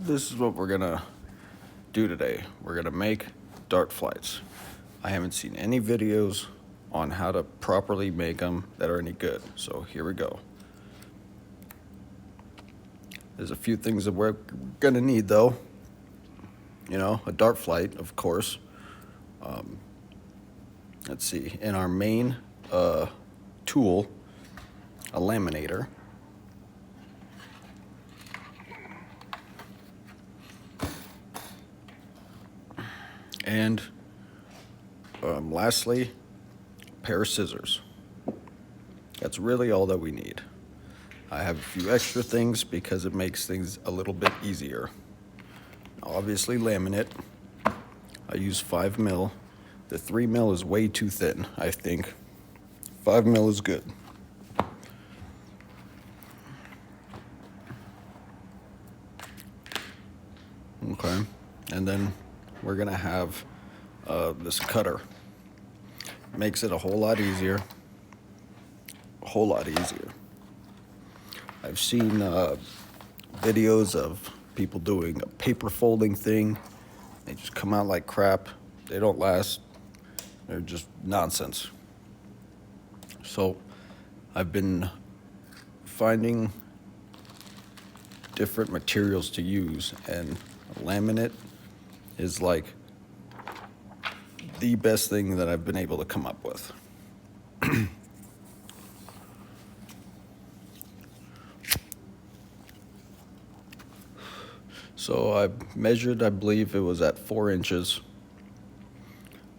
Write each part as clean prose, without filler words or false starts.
This is what we're gonna do today. We're gonna make dart flights. I haven't seen any videos on how to properly make them that are any good. So here we go. There's a few things that we're gonna need though. You know, a dart flight, of course. Let's see, in our main tool, a laminator. And lastly, a pair of scissors. That's really all that we need. I have a few extra things because it makes things a little bit easier. Obviously laminate. I use 5 mil. The 3 mil is way too thin, I think. 5 mil is good. Okay, and then we're gonna have this cutter. Makes it a whole lot easier. A whole lot easier. I've seen videos of people doing a paper folding thing. They just come out like crap. They don't last. They're just nonsense. So I've been finding different materials to use, and laminate is like the best thing that I've been able to come up with. So I measured, I believe it was at 4 inches.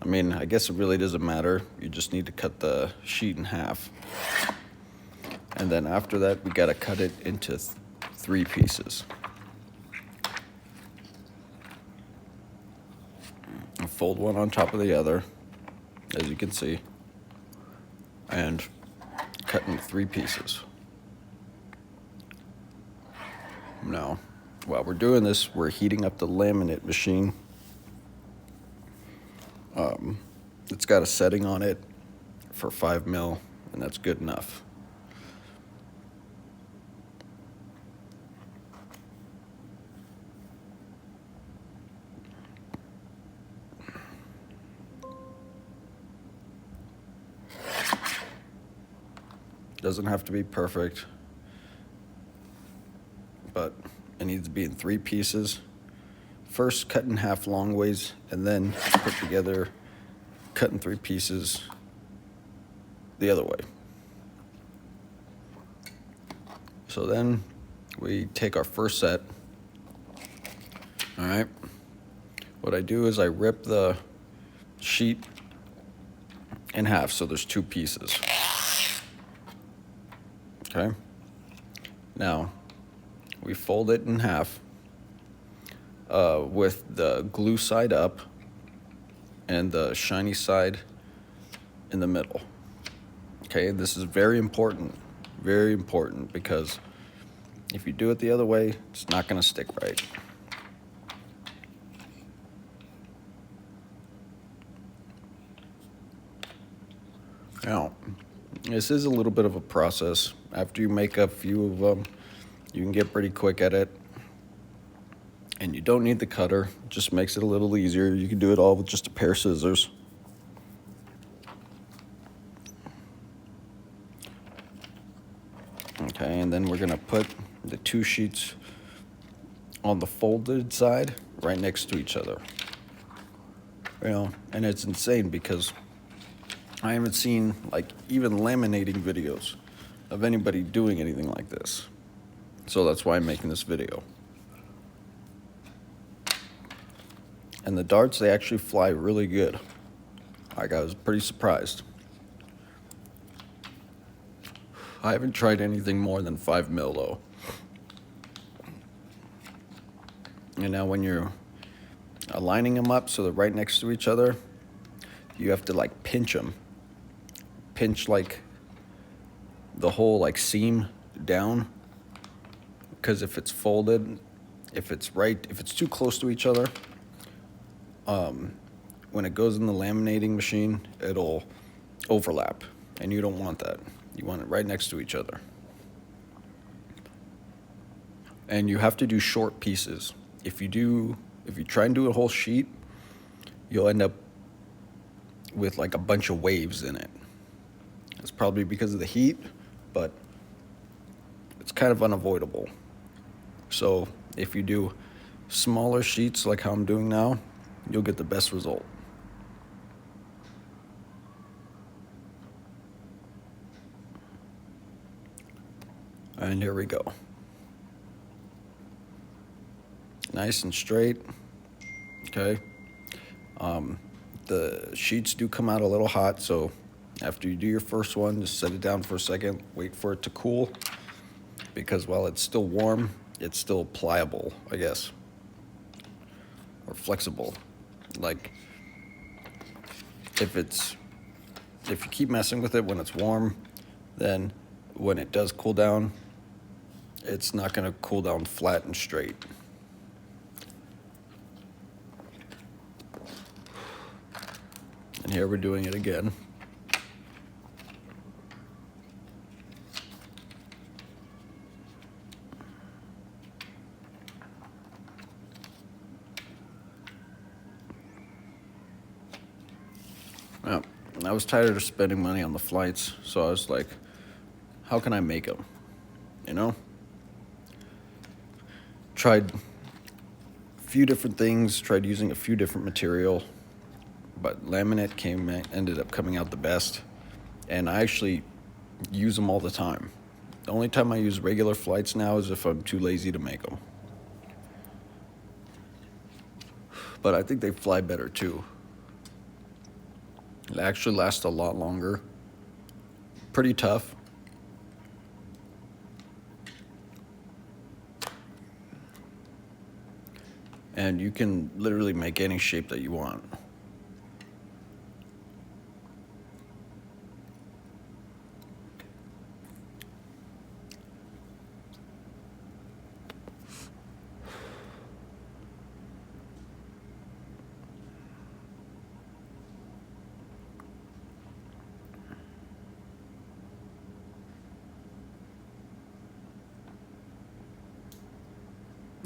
I mean, I guess it really doesn't matter. You just need to cut the sheet in half. And then after that, we gotta cut it into 3 pieces. Fold one on top of the other, as you can see, and cut in 3 pieces. Now, while we're doing this, we're heating up the laminate machine. It's got a setting on it for 5 mil, and that's good enough. Doesn't have to be perfect, but it needs to be in 3 pieces. First, cut in half long ways, and then put together, cut in 3 pieces the other way. So then we take our first set. All right. What I do is I rip the sheet in half, so there's 2 pieces. Okay. Now, we fold it in half with the glue side up and the shiny side in the middle. Okay, this is very important because if you do it the other way, it's not gonna stick right. Now, this is a little bit of a process. After you make a few of them, you can get pretty quick at it. And you don't need the cutter, it just makes it a little easier. You can do it all with just a pair of scissors. Okay, and then we're gonna put the 2 sheets on the folded side right next to each other. You know, and it's insane because I haven't seen like even laminating videos of anybody doing anything like this. So that's why I'm making this video. And the darts, they actually fly really good. Like, I was pretty surprised. I haven't tried anything more than 5 mil though. And now when you're aligning them up so they're right next to each other, you have to like pinch them. Pinch like the whole like seam down. Because if it's folded, if it's too close to each other, when it goes in the laminating machine, it'll overlap, and you don't want that. You want it right next to each other. And you have to do short pieces. if you try and do a whole sheet, you'll end up with like a bunch of waves in it. It's probably because of the heat, but it's kind of unavoidable. So if you do smaller sheets like how I'm doing now, you'll get the best result. And here we go. Nice and straight. Okay. The sheets do come out a little hot, so after you do your first one, just set it down for a second, wait for it to cool, because while it's still warm, it's still pliable, I guess, or flexible. Like, if you keep messing with it when it's warm, then when it does cool down, it's not going to cool down flat and straight. And here we're doing it again. Well, I was tired of spending money on the flights, so I was like, how can I make them? You know? Tried a few different things, tried using a few different material, but laminate ended up coming out the best, and I actually use them all the time. The only time I use regular flights now is if I'm too lazy to make them. But I think they fly better too. It actually lasts a lot longer. Pretty tough. And you can literally make any shape that you want.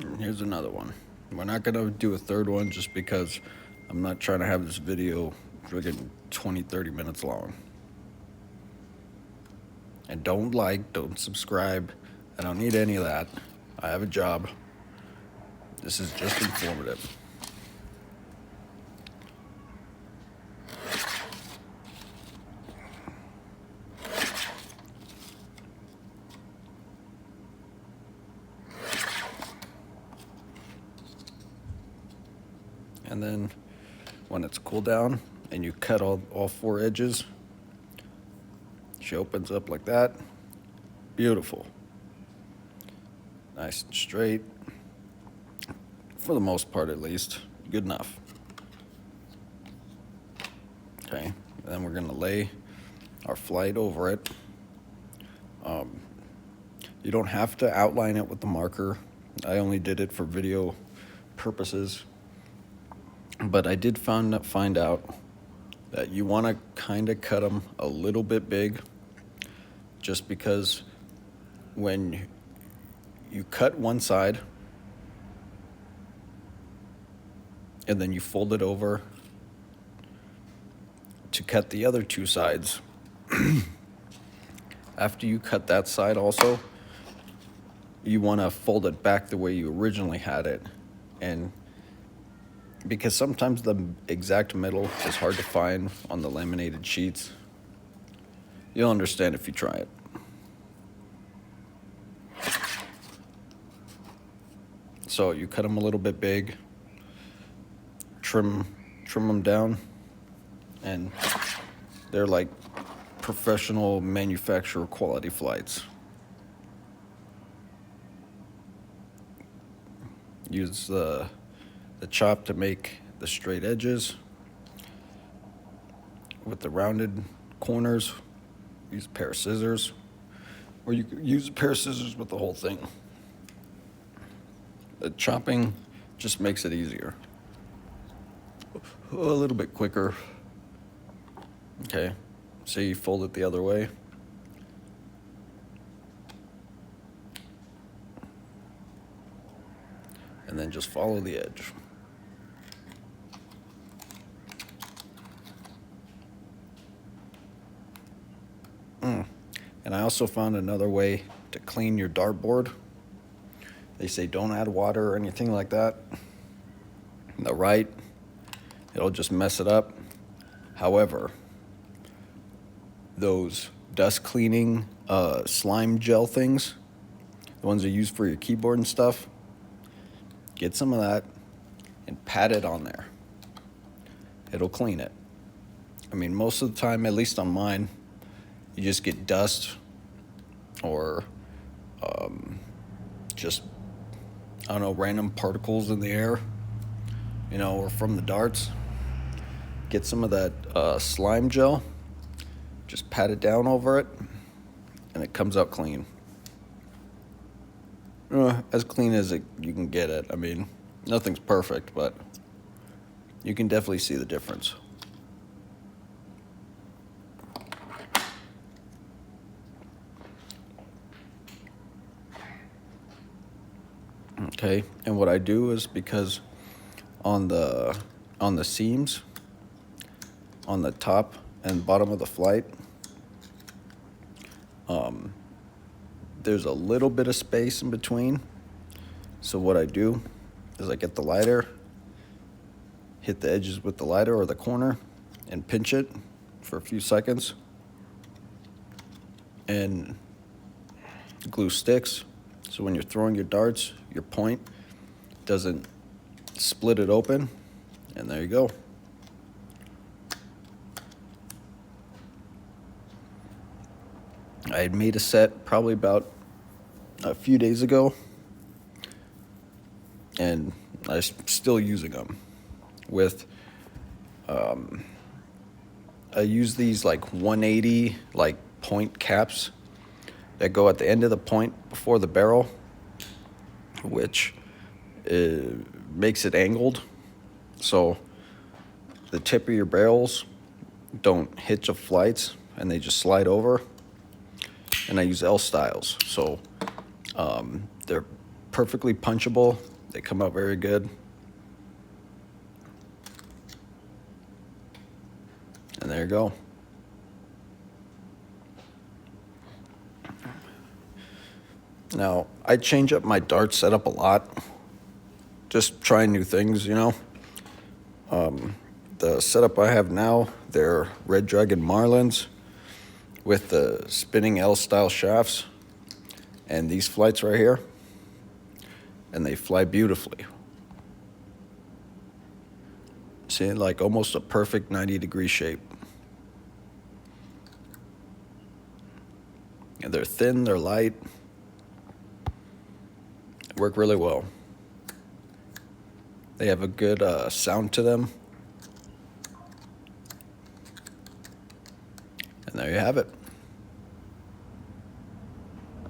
And here's another one. We're not gonna do a third one just because I'm not trying to have this video friggin' 20-30 minutes long. And don't subscribe. I don't need any of that. I have a job. This is just informative. And then when it's cooled down and you cut all four edges, she opens up like that. Beautiful. Nice and straight. For the most part, at least. Good enough. Okay, and then we're gonna lay our flight over it. You don't have to outline it with the marker. I only did it for video purposes. But I did find out that you want to kind of cut them a little bit big, just because when you cut one side and then you fold it over to cut the other two sides, after you cut that side also, you want to fold it back the way you originally had it. And because sometimes the exact middle is hard to find on the laminated sheets. You'll understand if you try it. So you cut them a little bit big, trim them down, and they're like professional manufacturer quality flights. Use the chop to make the straight edges. With the rounded corners, use a pair of scissors, or you could use a pair of scissors with the whole thing. The chopping just makes it easier. A little bit quicker. Okay, so you fold it the other way. and then just follow the edge. And I also found another way to clean your dartboard. They say don't add water or anything like that. The right, it'll just mess it up. However, those dust cleaning slime gel things, the ones you use for your keyboard and stuff, get some of that and pat it on there. It'll clean it. I mean, most of the time, at least on mine, you just get dust or just, I don't know, random particles in the air, you know, or from the darts. Get some of that slime gel, just pat it down over it, and it comes out clean. As clean as you can get it. I mean, nothing's perfect, but you can definitely see the difference. Okay, and what I do is, because on the seams, on the top and bottom of the flight, there's a little bit of space in between. So what I do is I get the lighter, hit the edges with the lighter or the corner, and pinch it for a few seconds, and glue sticks. So when you're throwing your darts, your point doesn't split it open, and there you go. I had made a set probably about a few days ago, and I'm still using them. With I use these like 180 like point caps that go at the end of the point before the barrel, which makes it angled, so the tip of your barrels don't hitch of flights and they just slide over. And I use L styles, so they're perfectly punchable. They come out very good. And there you go. Now, I change up my dart setup a lot, just trying new things, you know. The setup I have now, they're Red Dragon Marlins with the spinning L-style shafts and these flights right here, and they fly beautifully. See, like almost a perfect 90-degree shape. And they're thin, they're light, work really well. They have a good sound to them. And there you have it.